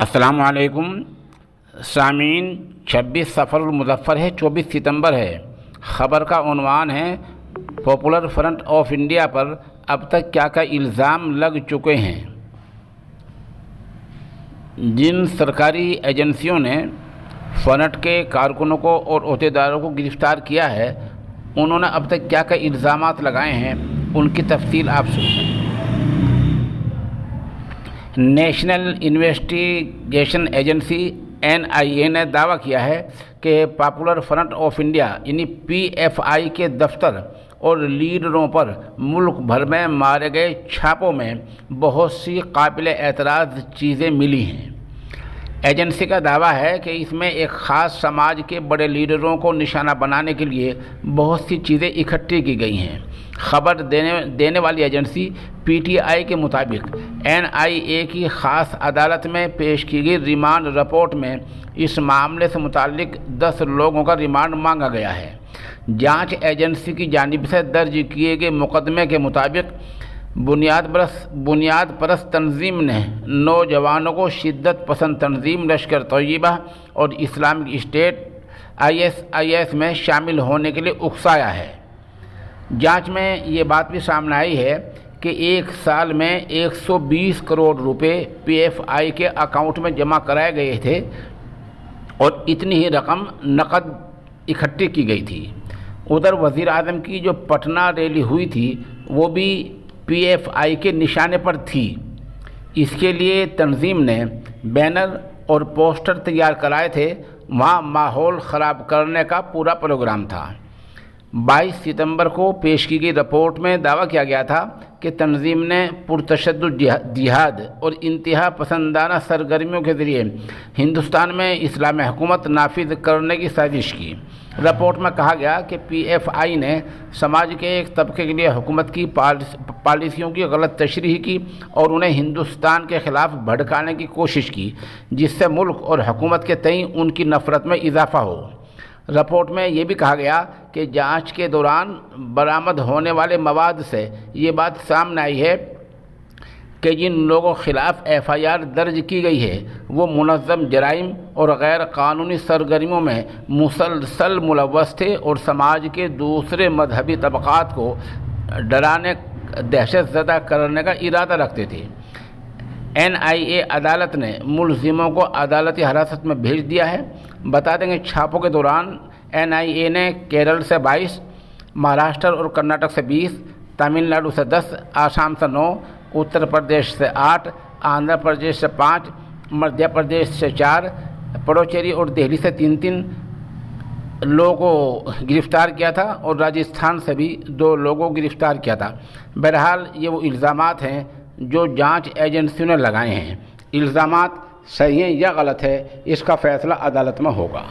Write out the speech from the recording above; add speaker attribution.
Speaker 1: السلام علیکم سامعین، 26 سفر المظفر ہے، 24 ستمبر ہے۔ خبر کا عنوان ہے پاپولر فرنٹ آف انڈیا پر اب تک کیا الزام لگ چکے ہیں۔ جن سرکاری ایجنسیوں نے فرنٹ کے کارکنوں کو اور عہدیداروں کو گرفتار کیا ہے، انہوں نے اب تک کیا الزامات لگائے ہیں، ان کی تفصیل آپ سنیں۔ نیشنل انویسٹیگیشن ایجنسی NIA نے دعویٰ کیا ہے کہ پاپولر فرنٹ آف انڈیا یعنی PFI کے دفتر اور لیڈروں پر ملک بھر میں مارے گئے چھاپوں میں بہت سی قابل اعتراض چیزیں ملی ہیں۔ ایجنسی کا دعویٰ ہے کہ اس میں ایک خاص سماج کے بڑے لیڈروں کو نشانہ بنانے کے لیے بہت سی چیزیں اکٹھی کی گئی ہیں۔ خبر دینے والی ایجنسی PTI کے مطابق NIA کی خاص عدالت میں پیش کی گئی ریمانڈ رپورٹ میں اس معاملے سے متعلق 10 لوگوں کا ریمانڈ مانگا گیا ہے۔ جانچ ایجنسی کی جانب سے درج کیے گئے مقدمے کے مطابق بنیاد پرست تنظیم نے نوجوانوں کو شدت پسند تنظیم لشکر طیبہ اور اسلامک اسٹیٹ ISIS میں شامل ہونے کے لیے اکسایا ہے۔ جانچ میں یہ بات بھی سامنے آئی ہے کہ ایک سال میں 120 کروڑ روپے PFI کے اکاؤنٹ میں جمع کرائے گئے تھے اور اتنی ہی رقم نقد اکٹھی کی گئی تھی۔ ادھر وزیر اعظم کی جو پٹنہ ریلی ہوئی تھی وہ بھی PFI کے نشانے پر تھی۔ اس کے لیے تنظیم نے بینر اور پوسٹر تیار کرائے تھے، وہاں ماحول خراب کرنے کا پورا پروگرام تھا۔ 22 ستمبر کو پیش کی گئی رپورٹ میں دعویٰ کیا گیا تھا کہ تنظیم نے پرتشدد جہاد اور انتہا پسندانہ سرگرمیوں کے ذریعے ہندوستان میں اسلامی حکومت نافذ کرنے کی سازش کی۔ رپورٹ میں کہا گیا کہ PFI نے سماج کے ایک طبقے کے لیے حکومت کی پالیسیوں کی غلط تشریح کی اور انہیں ہندوستان کے خلاف بھڑکانے کی کوشش کی، جس سے ملک اور حکومت کے تئیں ان کی نفرت میں اضافہ ہو۔ رپورٹ میں یہ بھی کہا گیا کہ جانچ کے دوران برآمد ہونے والے مواد سے یہ بات سامنے آئی ہے کہ جن لوگوں کے خلاف FIR درج کی گئی ہے وہ منظم جرائم اور غیر قانونی سرگرمیوں میں مسلسل ملوث تھے اور سماج کے دوسرے مذہبی طبقات کو ڈرانے، دہشت زدہ کرنے کا ارادہ رکھتے تھے۔ NIA عدالت نے ملزموں کو عدالتی حراست میں بھیج دیا ہے۔ بتا دیں کہ چھاپوں کے دوران NIA نے کیرل سے 22، مہاراشٹر اور کرناٹک سے 20، تمل ناڈو سے 10، آسام سے 9، اتر پردیش سے 8، آندھرا پردیش سے 5، مدھیہ پردیش سے 4، پڈوچیری اور دہلی سے 3 لوگوں کو گرفتار کیا تھا اور راجستھان سے بھی 2 لوگوں کو گرفتار کیا تھا۔ بہرحال یہ وہ الزامات ہیں جو جانچ ایجنسیوں نے لگائے ہیں۔ الزامات صحیح ہیں یا غلط ہے، اس کا فیصلہ عدالت میں ہوگا۔